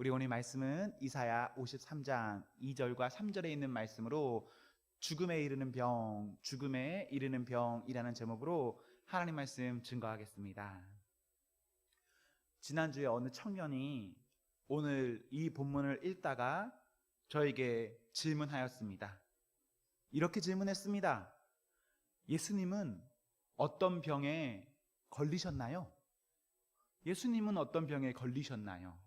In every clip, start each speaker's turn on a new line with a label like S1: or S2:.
S1: 우리 오늘 말씀은 이사야 53장 2절과 3절에 있는 말씀으로 죽음에 이르는 병이라는 제목으로 하나님 말씀 증거하겠습니다. 지난주에 어느 청년이 오늘 이 본문을 읽다가 저에게 질문하였습니다. 이렇게 질문했습니다. 예수님은 어떤 병에 걸리셨나요? 예수님은 어떤 병에 걸리셨나요?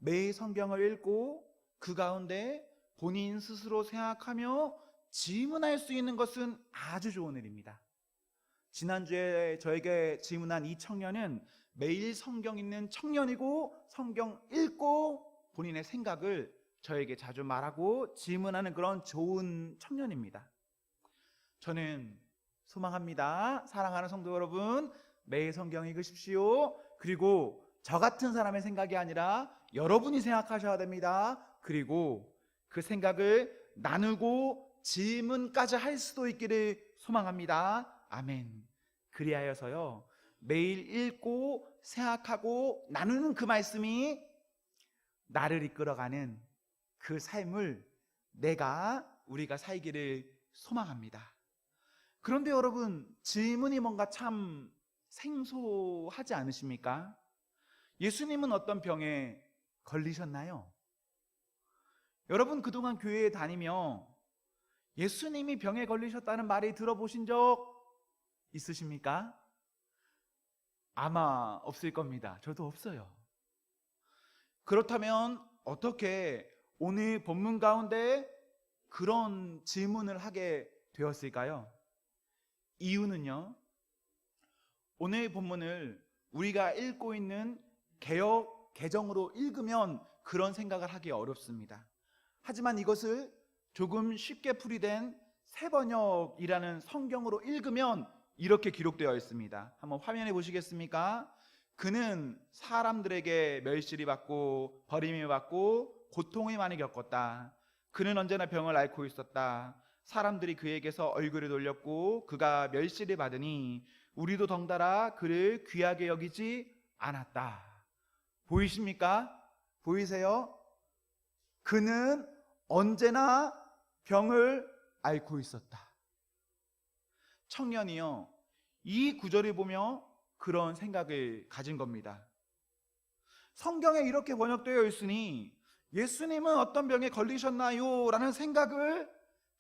S1: 매일 성경을 읽고 그 가운데 본인 스스로 생각하며 질문할 수 있는 것은 아주 좋은 일입니다. 지난주에 저에게 질문한 이 청년은 매일 성경 읽는 청년이고 성경 읽고 본인의 생각을 저에게 자주 말하고 질문하는 그런 좋은 청년입니다. 저는 소망합니다. 사랑하는 성도 여러분, 매일 성경 읽으십시오. 그리고 저 같은 사람의 생각이 아니라 여러분이 생각하셔야 됩니다. 그리고 그 생각을 나누고 질문까지 할 수도 있기를 소망합니다. 아멘. 그리하여서요, 매일 읽고 생각하고 나누는 그 말씀이 나를 이끌어가는 그 삶을 우리가 살기를 소망합니다. 그런데 여러분, 질문이 뭔가 참 생소하지 않으십니까? 예수님은 어떤 병에 걸리셨나요? 여러분, 그동안 교회에 다니며 예수님이 병에 걸리셨다는 말이 들어보신 적 있으십니까? 아마 없을 겁니다. 저도 없어요. 그렇다면 어떻게 오늘 본문 가운데 그런 질문을 하게 되었을까요? 이유는요, 오늘 본문을 우리가 읽고 있는 개역 개정으로 읽으면 그런 생각을 하기 어렵습니다. 하지만 이것을 조금 쉽게 풀이된 새번역이라는 성경으로 읽으면 이렇게 기록되어 있습니다. 한번 화면에 보시겠습니까? 그는 사람들에게 멸시를 받고 버림을 받고 고통을 많이 겪었다. 그는 언제나 병을 앓고 있었다. 사람들이 그에게서 얼굴을 돌렸고 그가 멸시를 받으니 우리도 덩달아 그를 귀하게 여기지 않았다. 보이십니까? 보이세요? 그는 언제나 병을 앓고 있었다. 청년이요, 이 구절을 보며 그런 생각을 가진 겁니다. 성경에 이렇게 번역되어 있으니 예수님은 어떤 병에 걸리셨나요? 라는 생각을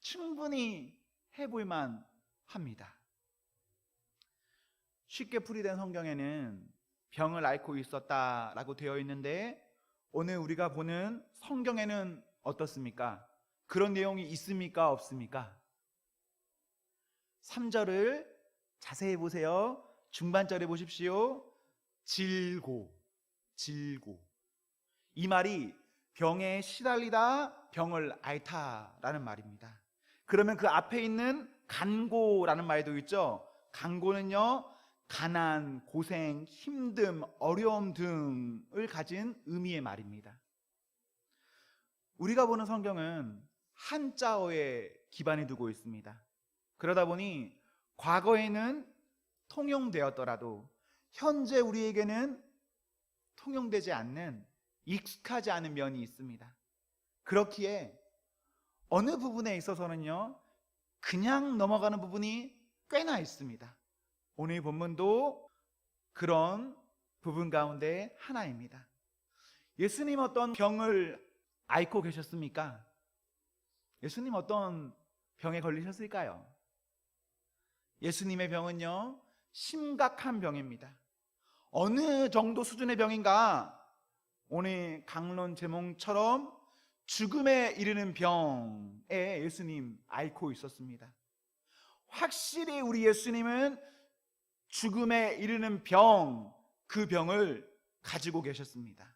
S1: 충분히 해볼만 합니다. 쉽게 풀이된 성경에는 병을 앓고 있었다라고 되어 있는데 오늘 우리가 보는 성경에는 어떻습니까? 그런 내용이 있습니까? 없습니까? 3절을 자세히 보세요. 중반절에 보십시오. 질고. 이 말이 병에 시달리다, 병을 앓다라는 말입니다. 그러면 그 앞에 있는 간고라는 말도 있죠. 간고는요, 가난, 고생, 힘듦, 어려움 등을 가진 의미의 말입니다. 우리가 보는 성경은 한자어에 기반을 두고 있습니다. 그러다 보니 과거에는 통용되었더라도 현재 우리에게는 통용되지 않는, 익숙하지 않은 면이 있습니다. 그렇기에 어느 부분에 있어서는요, 그냥 넘어가는 부분이 꽤나 있습니다. 오늘 본문도 그런 부분 가운데 하나입니다. 예수님 어떤 병을 앓고 계셨습니까? 예수님 어떤 병에 걸리셨을까요? 예수님의 병은요, 심각한 병입니다. 어느 정도 수준의 병인가? 오늘 강론 제목처럼 죽음에 이르는 병에 예수님 앓고 있었습니다. 확실히 우리 예수님은 죽음에 이르는 병, 그 병을 가지고 계셨습니다.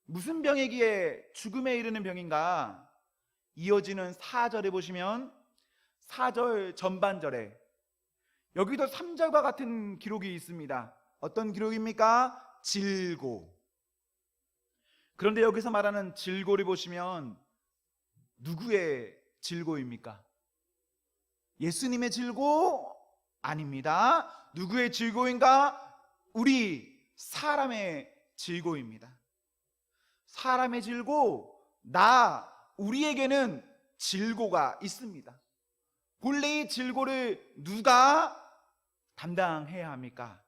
S1: 무슨 병이기에 죽음에 이르는 병인가? 이어지는 4절에 보시면 4절 전반절에 여기도 3절과 같은 기록이 있습니다. 어떤 기록입니까? 질고. 그런데 여기서 말하는 질고를 보시면 누구의 질고입니까? 예수님의 질고? 아닙니다. 누구의 질고인가? 우리 사람의 질고입니다. 사람의 질고, 우리에게는 질고가 있습니다. 본래 이 질고를 누가 담당해야 합니까?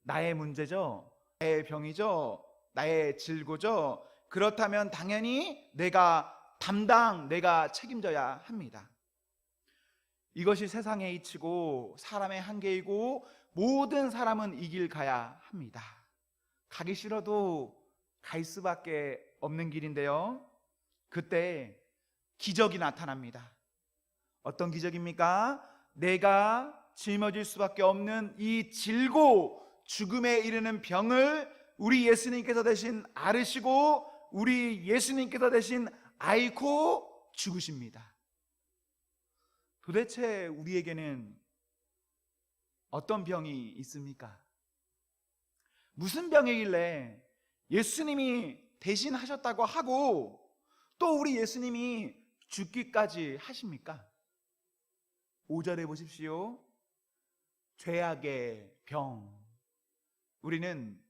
S1: 나의 문제죠. 나의 병이죠. 나의 질고죠. 그렇다면 당연히 내가 책임져야 합니다. 이것이 세상의 이치고 사람의 한계이고 모든 사람은 이 길 가야 합니다. 가기 싫어도 갈 수밖에 없는 길인데요. 그때 기적이 나타납니다. 어떤 기적입니까? 내가 짊어질 수밖에 없는 이 질고 죽음에 이르는 병을 우리 예수님께서 대신 앓으시고 우리 예수님께서 대신 앓고 죽으십니다. 도대체 우리에게는 어떤 병이 있습니까? 무슨 병이길래 예수님이 대신 하셨다고 하고 또 우리 예수님이 죽기까지 하십니까? 5절에 보십시오. 죄악의 병. 우리는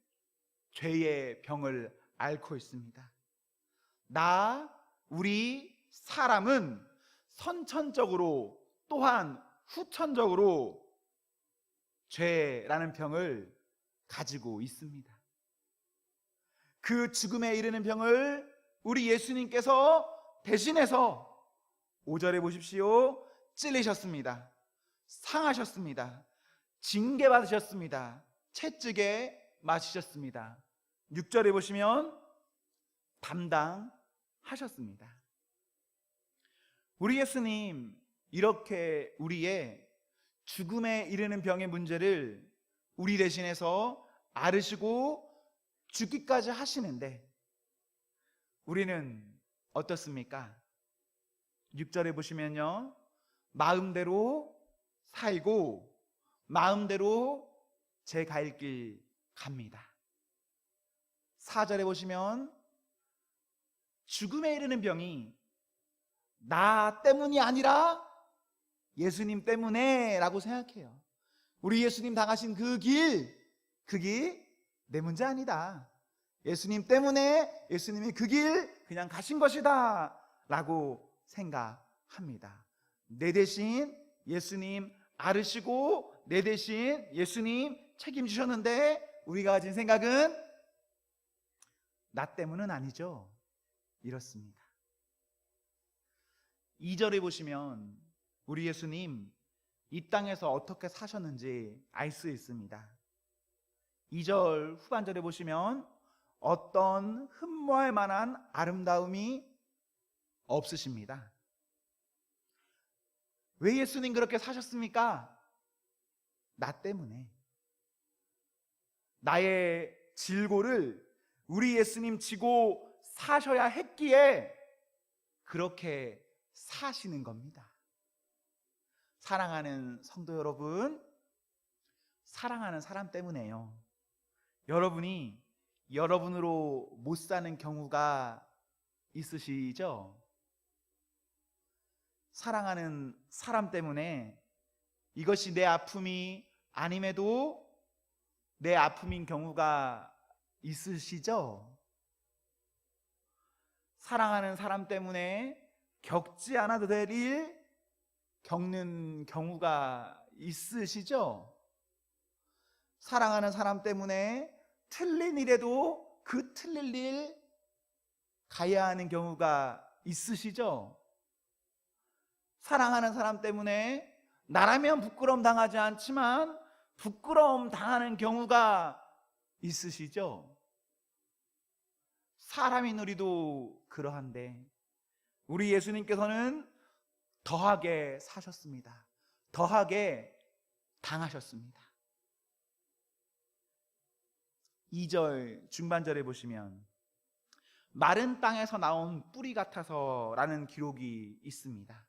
S1: 죄의 병을 앓고 있습니다. 우리 사람은 선천적으로 또한 후천적으로 죄라는 병을 가지고 있습니다. 그 죽음에 이르는 병을 우리 예수님께서 대신해서 5절에 보십시오. 찔리셨습니다. 상하셨습니다. 징계받으셨습니다. 채찍에 맞으셨습니다. 6절에 보시면 담당하셨습니다. 우리 예수님 이렇게 우리의 죽음에 이르는 병의 문제를 우리 대신해서 앓으시고 죽기까지 하시는데 우리는 어떻습니까? 6절에 보시면요, 마음대로 살고 마음대로 제 갈 길 갑니다. 4절에 보시면 죽음에 이르는 병이 나 때문이 아니라 예수님 때문에 라고 생각해요. 우리 예수님 당하신 그 길 내 문제 아니다. 예수님 때문에 예수님이 그 길 그냥 가신 것이다 라고 생각합니다. 내 대신 예수님 앓으시고 내 대신 예수님 책임지셨는데 우리가 가진 생각은 나 때문은 아니죠. 이렇습니다. 2절에 보시면 우리 예수님 이 땅에서 어떻게 사셨는지 알 수 있습니다. 2절 후반절에 보시면 어떤 흠모할 만한 아름다움이 없으십니다. 왜 예수님 그렇게 사셨습니까? 나 때문에. 나의 질고를 우리 예수님 지고 사셔야 했기에 그렇게 사시는 겁니다. 사랑하는 성도 여러분, 사랑하는 사람 때문에요. 여러분이 여러분으로 못 사는 경우가 있으시죠? 사랑하는 사람 때문에 이것이 내 아픔이 아님에도 내 아픔인 경우가 있으시죠? 사랑하는 사람 때문에 겪지 않아도 될 일 겪는 경우가 있으시죠? 사랑하는 사람 때문에 틀린 일에도 그 틀릴 일 가야 하는 경우가 있으시죠? 사랑하는 사람 때문에 나라면 부끄러움 당하지 않지만 부끄러움 당하는 경우가 있으시죠? 사람인 우리도 그러한데 우리 예수님께서는 더하게 사셨습니다. 더하게 당하셨습니다. 2절 중반절에 보시면 마른 땅에서 나온 뿌리 같아서 라는 기록이 있습니다.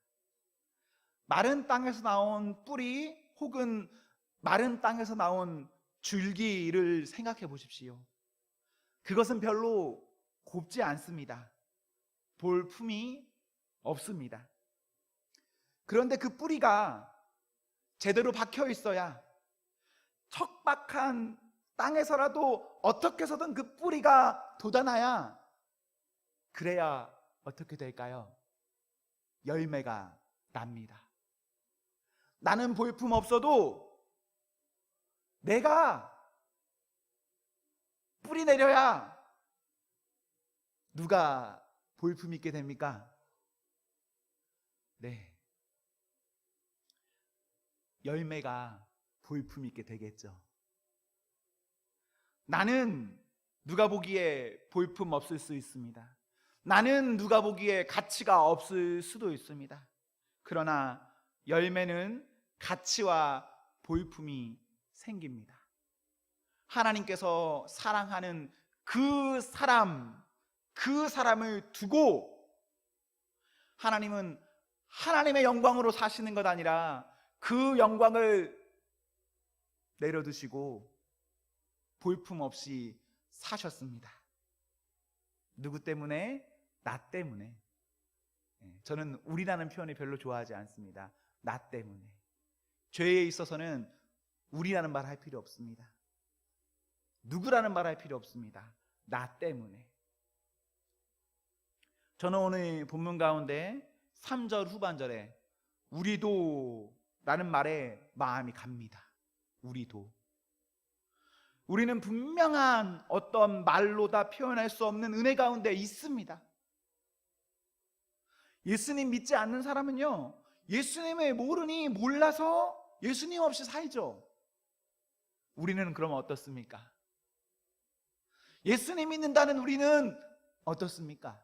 S1: 마른 땅에서 나온 뿌리 혹은 마른 땅에서 나온 줄기를 생각해 보십시오. 그것은 별로 곱지 않습니다. 볼품이 없습니다. 그런데 그 뿌리가 제대로 박혀 있어야 척박한 땅에서라도 어떻게 해서든 그 뿌리가 돋아나야 그래야 어떻게 될까요? 열매가 납니다. 나는 볼품 없어도 내가 뿌리 내려야 누가 볼품 있게 됩니까? 네. 열매가 볼품 있게 되겠죠. 나는 누가 보기에 볼품 없을 수 있습니다. 나는 누가 보기에 가치가 없을 수도 있습니다. 그러나 열매는 가치와 볼품이 생깁니다. 하나님께서 사랑하는 그 사람을 두고 하나님은 하나님의 영광으로 사시는 것 아니라 그 영광을 내려두시고 볼품 없이 사셨습니다. 누구 때문에? 나 때문에. 저는 우리라는 표현을 별로 좋아하지 않습니다. 나 때문에. 죄에 있어서는 우리라는 말 할 필요 없습니다. 누구라는 말 할 필요 없습니다. 나 때문에. 저는 오늘 본문 가운데 3절 후반절에 우리도 라는 말에 마음이 갑니다. 우리도. 우리는 분명한 어떤 말로 다 표현할 수 없는 은혜 가운데 있습니다. 예수님 믿지 않는 사람은요, 예수님을 모르니 몰라서 예수님 없이 살죠. 우리는 그러면 어떻습니까? 예수님 믿는다는 우리는 어떻습니까?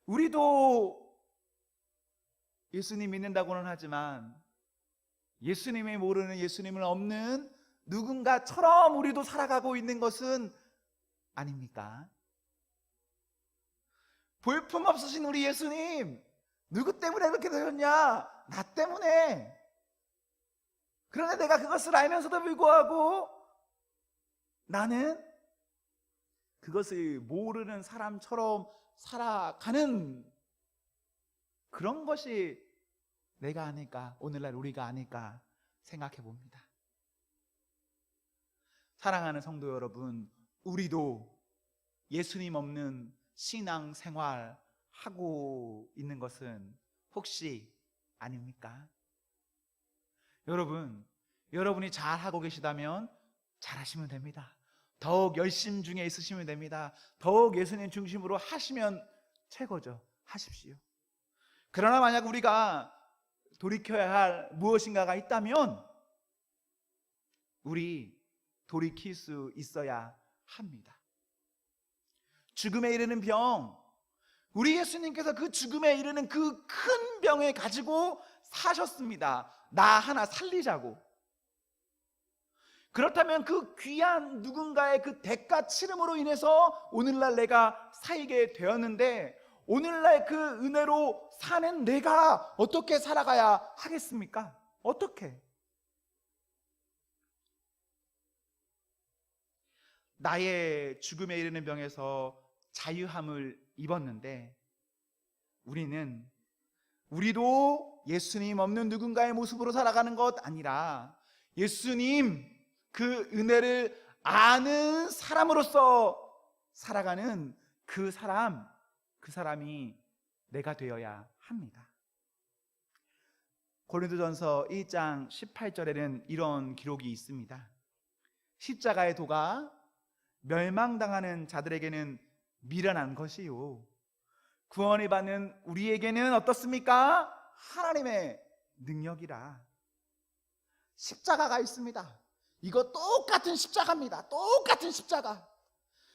S1: 우리도 예수님 믿는다고는 하지만 예수님을 모르는, 예수님을 없는 누군가처럼 우리도 살아가고 있는 것은 아닙니까? 볼품 없으신 우리 예수님, 누구 때문에 그렇게 되셨냐? 나 때문에. 그런데 내가 그것을 알면서도 불구하고 나는 그것을 모르는 사람처럼 살아가는 그런 것이 내가 아닐까, 오늘날 우리가 아닐까 생각해 봅니다. 사랑하는 성도 여러분, 우리도 예수님 없는 신앙 생활 하고 있는 것은 혹시 아닙니까? 여러분이 잘 하고 계시다면 잘하시면 됩니다. 더욱 열심 중에 있으시면 됩니다. 더욱 예수님 중심으로 하시면 최고죠. 하십시오. 그러나 만약 우리가 돌이켜야 할 무엇인가가 있다면 우리 돌이킬 수 있어야 합니다. 죽음에 이르는 병, 우리 예수님께서 그 죽음에 이르는 그 큰 병을 가지고 사셨습니다. 나 하나 살리자고. 그렇다면 그 귀한 누군가의 그 대가 치름으로 인해서 오늘날 내가 살게 되었는데, 오늘날 그 은혜로 사는 내가 어떻게 살아가야 하겠습니까? 어떻게? 나의 죽음에 이르는 병에서 자유함을 입었는데 우리도 예수님 없는 누군가의 모습으로 살아가는 것 아니라 예수님 그 은혜를 아는 사람으로서 살아가는 그 사람이 내가 되어야 합니다. 고린도전서 1장 18절에는 이런 기록이 있습니다. 십자가의 도가 멸망당하는 자들에게는 미련한 것이요, 구원을 받는 우리에게는 어떻습니까? 하나님의 능력이라. 십자가가 있습니다. 이거 똑같은 십자가입니다. 똑같은 십자가.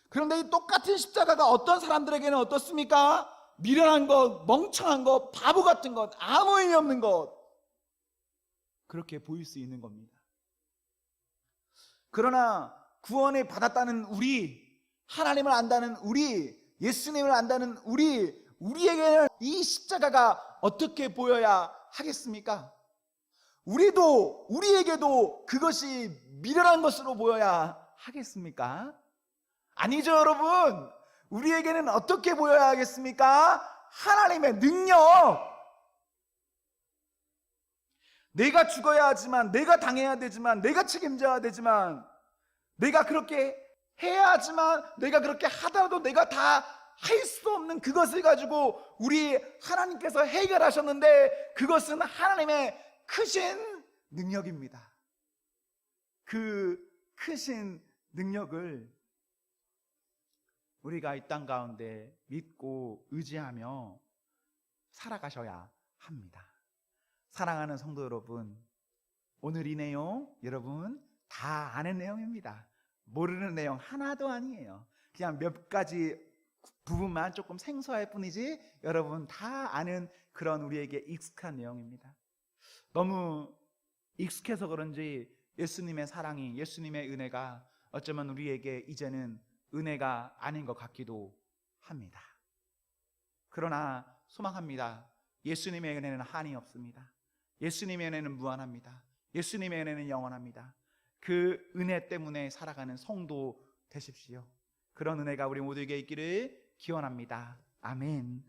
S1: 그런데 이 똑같은 십자가가 어떤 사람들에게는 어떻습니까? 미련한 것, 멍청한 것, 바보 같은 것, 아무 의미 없는 것, 그렇게 보일 수 있는 겁니다. 그러나 구원을 받았다는 우리, 하나님을 안다는 우리, 예수님을 안다는 우리에게는 이 십자가가 어떻게 보여야 하겠습니까? 우리에게도 그것이 미련한 것으로 보여야 하겠습니까? 아니죠, 여러분. 우리에게는 어떻게 보여야 하겠습니까? 하나님의 능력. 내가 죽어야 하지만, 내가 당해야 되지만, 내가 책임져야 되지만, 내가 그렇게 해야지만, 내가 그렇게 하더라도 내가 다 할 수 없는 그것을 가지고 우리 하나님께서 해결하셨는데, 그것은 하나님의 크신 능력입니다. 그 크신 능력을 우리가 이 땅 가운데 믿고 의지하며 살아가셔야 합니다. 사랑하는 성도 여러분, 오늘 이 내용 여러분 다 아는 내용입니다. 모르는 내용 하나도 아니에요. 그냥 몇 가지 부분만 조금 생소할 뿐이지 여러분 다 아는 그런 우리에게 익숙한 내용입니다. 너무 익숙해서 그런지 예수님의 사랑이, 예수님의 은혜가 어쩌면 우리에게 이제는 은혜가 아닌 것 같기도 합니다. 그러나 소망합니다. 예수님의 은혜는 한이 없습니다. 예수님의 은혜는 무한합니다. 예수님의 은혜는 영원합니다. 그 은혜 때문에 살아가는 성도 되십시오. 그런 은혜가 우리 모두에게 있기를 기원합니다. 아멘.